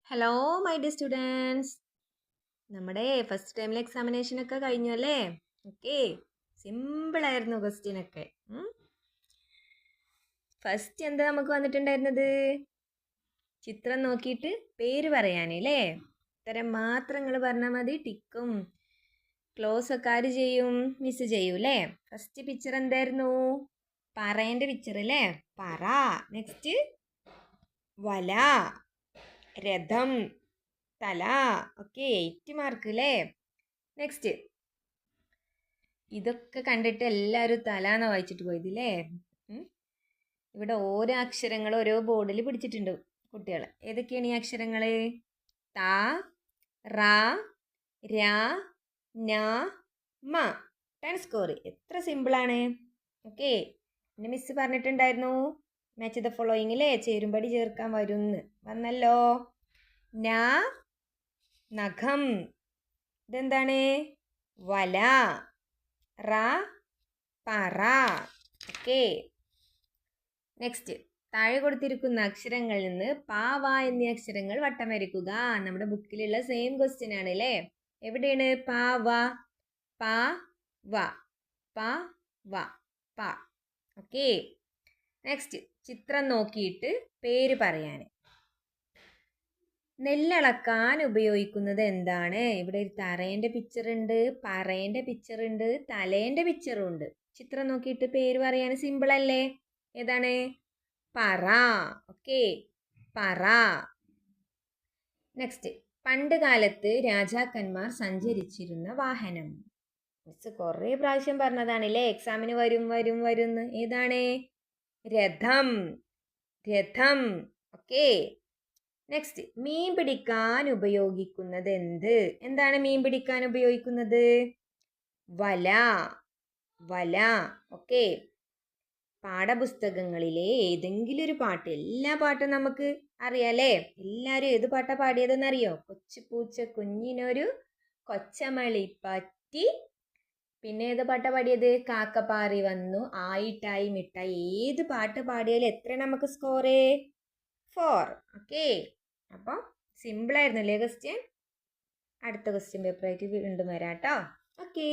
Hello my dear students, നമ്മുടെ first ടൈമിൽ എക്സാമിനേഷനൊക്കെ കഴിഞ്ഞു അല്ലേ? ഓക്കെ, സിമ്പിളായിരുന്നു ക്വസ്റ്റ്യനൊക്കെ. ഫസ്റ്റ് എന്താ നമുക്ക് വന്നിട്ടുണ്ടായിരുന്നത്? ചിത്രം നോക്കിയിട്ട് പേര് പറയാനല്ലേ? ഉത്തരം മാത്രം നിങ്ങൾ പറഞ്ഞാൽ മതി. ടിക്കും ക്ലോസ് ഒക്കെ ആര് ചെയ്യും? മിസ് ചെയ്യൂ അല്ലേ? ഫസ്റ്റ് പിക്ചർ എന്തായിരുന്നു? പറേൻ്റെ പിക്ചർ അല്ലേ? പറ. നെക്സ്റ്റ് വല, രഥം, തല. ഓക്കെ, 8 മാർക്ക് അല്ലേ? നെക്സ്റ്റ് ഇതൊക്കെ കണ്ടിട്ട് എല്ലാവരും തല എന്നാ വായിച്ചിട്ട് പോയത് അല്ലേ? ഇവിടെ ഓരോ അക്ഷരങ്ങൾ ഓരോ ബോർഡിൽ പിടിച്ചിട്ടുണ്ട് കുട്ടികൾ. ഏതൊക്കെയാണ് ഈ അക്ഷരങ്ങൾ? ത, റ, ര, ന, മ. 10 സ്കോർ. എത്ര സിമ്പിളാണ്. ഓക്കെ, എൻ്റെ മിസ് പറഞ്ഞിട്ടുണ്ടായിരുന്നു മാച്ച് ദ ഫോളോയിങ് അല്ലേ? ചേരുംപടി ചേർക്കാൻ വരുന്ന്. വന്നല്ലോ. ന, നഖം. ഇതെന്താണ്? വല. റ, പറ. ഓക്കെ, നെക്സ്റ്റ് താഴെ കൊടുത്തിരിക്കുന്ന അക്ഷരങ്ങളിൽ നിന്ന് പ, വ എന്നീ അക്ഷരങ്ങൾ വട്ടം വരയ്ക്കുക. നമ്മുടെ ബുക്കിലുള്ള സെയിം ക്വസ്റ്റ്യൻ ആണ് അല്ലേ? എവിടെയാണ് പ, വ? പ, വ, പ, വ, പ. ഓക്കെ, നെക്സ്റ്റ് ചിത്രം നോക്കിയിട്ട് പേര് പറയാൻ. നെല്ലളക്കാൻ ഉപയോഗിക്കുന്നത് എന്താണ്? ഇവിടെ ഒരു തറേൻ്റെ പിക്ചർ ഉണ്ട്, പറേൻ്റെ പിക്ചർ ഉണ്ട്, തലേൻ്റെ പിക്ചറും ഉണ്ട്. ചിത്രം നോക്കിയിട്ട് പേര് പറയാൻ സിമ്പിൾ അല്ലേ? ഏതാണ്? പറ. ഓക്കെ, പറ. നെക്സ്റ്റ് പണ്ട് കാലത്ത് രാജാക്കന്മാർ സഞ്ചരിച്ചിരുന്ന വാഹനം. മിസ് കുറേ പ്രാവശ്യം പറഞ്ഞതാണല്ലേ, എക്സാമിന് വരും വരും വരുന്ന്. ഏതാണ്? രഥം. രഥം. ഓക്കെ, നെക്സ്റ്റ് മീൻ പിടിക്കാൻ ഉപയോഗിക്കുന്നത് എന്ത്? എന്താണ് മീൻ പിടിക്കാൻ ഉപയോഗിക്കുന്നത്? വല. വല. ഓക്കെ, പാഠപുസ്തകങ്ങളിലെ ഏതെങ്കിലും ഒരു പാട്ട്, എല്ലാ പാട്ടും നമുക്ക് അറിയാലേ? എല്ലാവരും ഏത് പാട്ടാ പാടിയതെന്ന് അറിയോ? കൊച്ചു പൂച്ച കുഞ്ഞിനൊരു കൊച്ചമളി പറ്റി. പിന്നെ ഏത് പാട്ടാ പാടിയത്? കാക്കപ്പാറി വന്നു, ആയിട്ടായി മിഠായി. ഏത് പാട്ട് പാടിയാലും എത്ര നമുക്ക് സ്കോർ? 4. ഓക്കെ, അപ്പോൾ സിമ്പിളായിരുന്നു അല്ലേ ക്വസ്റ്റ്യൻ? അടുത്ത ക്വസ്റ്റ്യൻ പേപ്പറായിട്ട് വീണ്ടും വരാം കേട്ടോ. ഓക്കേ.